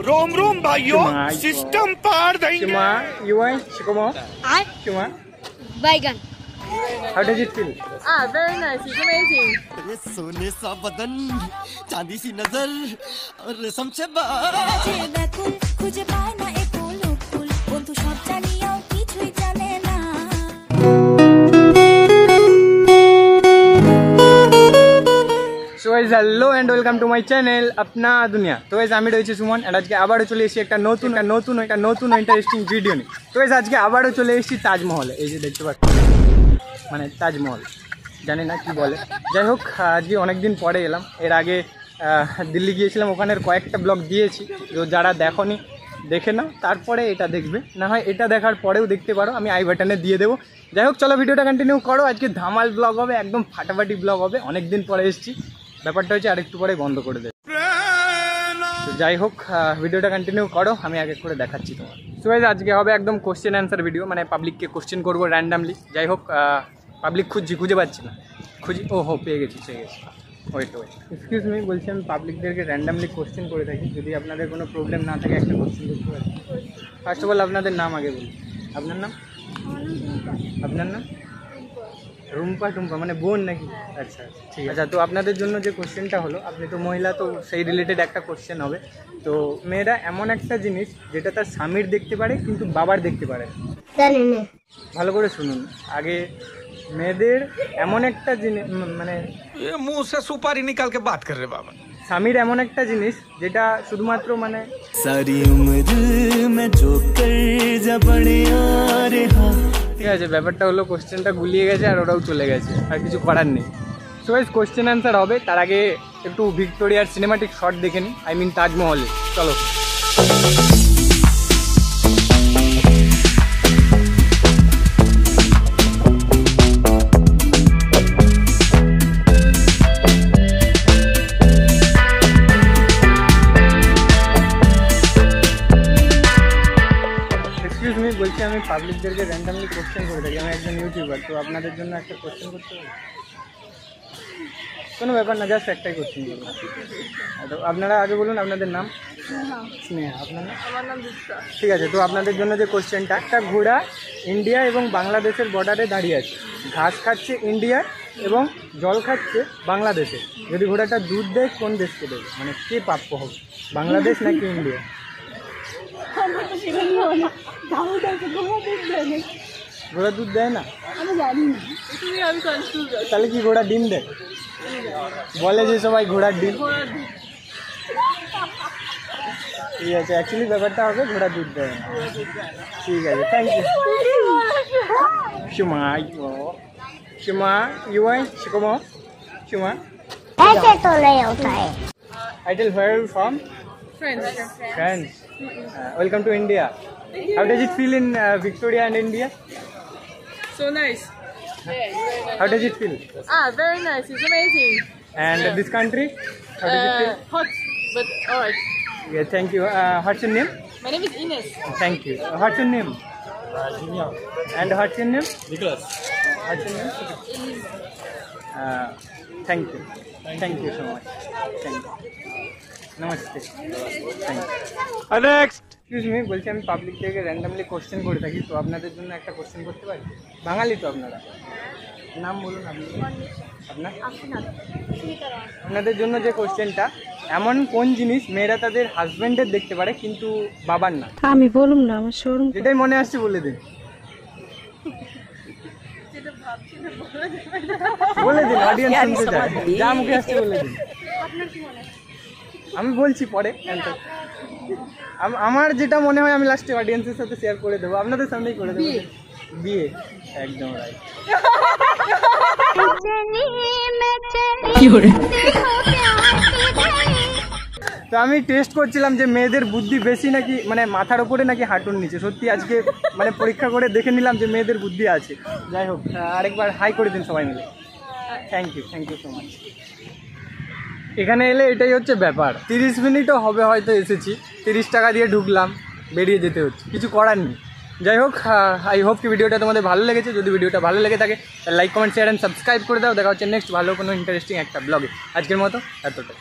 रोम रोम भाइयों, सिस्टम पार देंगे। You want shikomo? Shuma? Baigan. How does it feel? Very nice. It's amazing. सोने सा बदन, चांदी सी नजर और रेशम से So guys, hello and welcome to my channel अपना दुनिया। तो guys আমি রয়েছি সুমন and আজকে আবারও চলে এসেছি একটা নতুন ইন্টারেস্টিং ভিডিও নিয়ে। তো guys আজকে আবারও চলে এসেছি তাজমহলে। এই যে দেখতে পাচ্ছেন মানে তাজমহল, জানি না কি বলে, যাই হোক আজকে অনেক দিন পরে এলাম। এর আগে দিল্লি গিয়েছিলাম, ওখানের কয়েকটা ব্লগ দিয়েছি, তো যারা দেখোনি দেখে নাও, তারপরে এটা দেখবে, না হয় এটা দেখার পরেও দেখতে পারো, আমি আই বাটনে দিয়ে দেবো। যাই হোক চলো ভিডিওটা কন্টিনিউ করো। আজকে ধামাল ব্লগ হবে, একদম ফাটাফাটি ব্লগ হবে। অনেক দিন পরে এসেছি, ব্যাপারটা হচ্ছে আরেকটু পরে বন্ধ করে দেবে। তো যাই হোক ভিডিওটা কন্টিনিউ করো, আমি আগে করে দেখাচ্ছি তোমার। সো গাইস আজকে হবে একদম কোশ্চেন অ্যান্সার ভিডিও, মানে পাবলিককে কোশ্চেন করবো র্যান্ডামলি। যাই হোক পাবলিক খুঁজে পাচ্ছি না, পেয়ে গেছি ওয়েট এক্সকিউজ মি, বলছি আমি পাবলিকদেরকে র্যান্ডামলি কোশ্চেন করে থাকি, যদি আপনাদের কোনো প্রবলেম না থাকে একটা কোশ্চেন করতে পারি। ফার্স্ট অফ অল আপনাদের নাম আগে বলুন। আপনার নাম? আপনার নাম? রুম্পা টুম্পা মানে বোন নাকি? আচ্ছা ঠিক আছে। তো আপনাদের জন্য যে কোশ্চেনটা হলো, আপনি তো মহিলা, তো সেই রিলেটেড একটা কোশ্চেন হবে। তো মেয়েরা এমন একটা জিনিস যেটা তার স্বামীর দেখতে পারে কিন্তু বাবার দেখতে পারে না। ভালো করে শুনুন আগে। মেয়েদের এমন একটা জিনিস, মানে मुंह से सुपारी निकाल के बात कर रहे बाबा। স্বামীর এমন একটা জিনিস যেটা শুধুমাত্র মানে सारी उम्र में जो कर जा बड़े यार हाँ। ঠিক আছে, ব্যাপারটা হলো কোশ্চেনটা গুলিয়ে গেছে আর ওরাও চলে গেছে, আর কিছু করার নেই। সো গাইস কোশ্চেন অ্যান্সার হবে, তার আগে একটু ভিক্টোরিয়ার সিনেমাটিক শট দেখে নিই, আই মিন তাজমহলে। চলো বলছি আমি পাবলিকদেরকে র্যান্ডামলি কোশ্চেন করে থাকি, আমি একজন ইউটিউবার, তো আপনাদের জন্য একটা কোশ্চেন করতে হবে। কোনো ব্যাপার না, জাস্ট একটাই কোশ্চেন করবো। তো আপনারা আগে বলুন আপনাদের নাম। স্নেহা। আপনার নাম? আমার নাম দীপ্তা। ঠিক আছে, তো আপনাদের জন্য যে কোশ্চেনটা, একটা ঘোড়া ইন্ডিয়া এবং বাংলাদেশের বর্ডারে দাঁড়িয়ে আছে, ঘাস খাচ্ছে ইন্ডিয়া এবং জল খাচ্ছে বাংলাদেশে। যদি ঘোড়াটা দুধ দেয় কোন দেশকে দেবে, মানে কে প্রাপ্য হবে, বাংলাদেশ নাকি ইন্ডিয়া? ঘোড়া দুধ দেয় না? তাহলে কি ঘোড়া ডিম দেয়? বলে যে সবাই ঘোড়ার ডিম। ঠিক আছে, অ্যাকচুয়ালি ব্যাপারটা হবে ঘোড়া দুধ দেয় না। ঠিক আছে, thank you. Shuma, you want Shikomo? Shuma? ऐसे तो नहीं होता है। I tell where are you from? France. Welcome to India. How does it feel in Victoria and India? So nice. How does it feel? Very nice. It's amazing. And this country? How does it feel? Hot, but alright. Yeah, thank you. What's your name? My name is Ines. Thank you. What's your name? And what's your name? Nicholas. What's your name? Thank you. Thank you so much. Thank you. Namaste. Thank you. Next. Excuse me, বলছি আমি public থেকে randomly question করে থাকি, তো আপনাদের জন্য একটা question করতে পারি? বাঙালি তো আপনারা, নাম বলুন আপনি। আপনার? আপনাদের জন্য যে কোশ্চেনটা, এমন কোন জিনিস মেয়েরা তাদের হাজব্যান্ডের দেখতে পারে কিন্তু বাবার না? আমি বলুম না, আমার শোরুম। যেটাই মনে আসছে বলে দিন। বলে দিন, অডিয়েন্স শুনতে চায়, যা মুখে আসছে বলে দিন। আমি বলছি পরে। আমার যেটা মনে হয় আমি লাস্টে অডিয়েন্সের সাথে শেয়ার করে দেবো, আপনাদের সামনেই করে দেবো। বিয়ে। একদম রাইট। তো আমি টেস্ট করছিলাম যে মেয়েদের বুদ্ধি বেশি নাকি মানে মাথার ওপরে নাকি হাঁটুর নিচে। সত্যি আজকে মানে পরীক্ষা করে দেখে নিলাম যে মেয়েদের বুদ্ধি আছে। যাই হোক আরেকবার হাই করে দিন সবাই মিলে। Thank you so much. এখানে এলে এটাই হচ্ছে ব্যাপার, 30 মিনিটও হবে হয়তো এসেছি, 30 টাকা দিয়ে ঢুকলাম, বেরিয়ে যেতে হচ্ছে, কিছু করার নেই। যাই হোক আই হোপ কি ভিডিওটা তোমাদের ভালো লেগেছে। যদি ভিডিওটা ভালো লেগে থাকে like comment share and subscribe করে দাও। দেখা হচ্ছে নেক্সট ভালো কোনো ইন্টারেস্টিং একটা ব্লগে। আজকের মতো এতটাই।